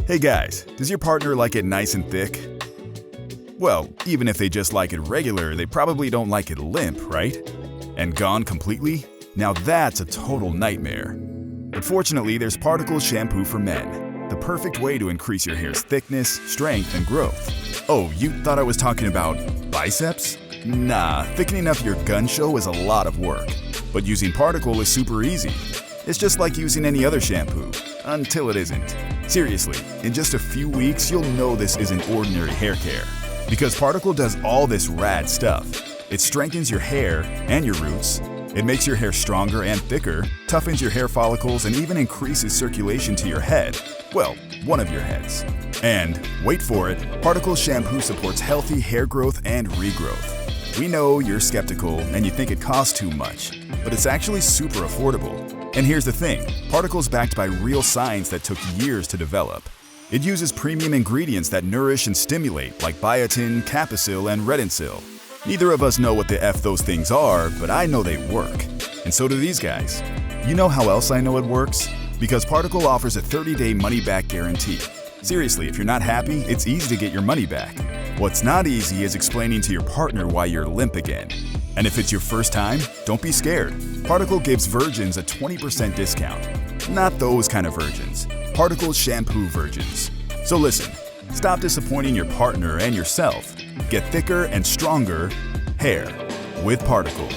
Hey guys, does your partner like it nice and thick? Well, even if they just like it regular, they probably don't like it limp, right? And gone completely? Now that's a total nightmare. But fortunately, there's Particle Shampoo for Men, the perfect way to increase your hair's thickness, strength, and growth. Oh, you thought I was talking about biceps? Nah, thickening up your gun show is a lot of work. But using Particle is super easy. It's just like using any other shampoo, until it isn't. Seriously, in just a few weeks, you'll know this isn't ordinary hair care. Because Particle does all this rad stuff. It strengthens your hair and your roots. It makes your hair stronger and thicker, toughens your hair follicles, and even increases circulation to your head. Well, one of your heads. And, wait for it, Particle Shampoo supports healthy hair growth and regrowth. We know you're skeptical and you think it costs too much, but it's actually super affordable. And here's the thing, Particle's backed by real science that took years to develop. It uses premium ingredients that nourish and stimulate, like biotin, capsaicin, and retinol. Neither of us know what the F those things are, but I know they work. And so do these guys. You know how else I know it works? Because Particle offers a 30-day money-back guarantee. Seriously, if you're not happy, it's easy to get your money back. What's not easy is explaining to your partner why you're limp again. And if it's your first time, don't be scared. Particle gives virgins a 20% discount. Not those kind of virgins. Particle Shampoo virgins. So listen, stop disappointing your partner and yourself. Get thicker and stronger hair with Particle.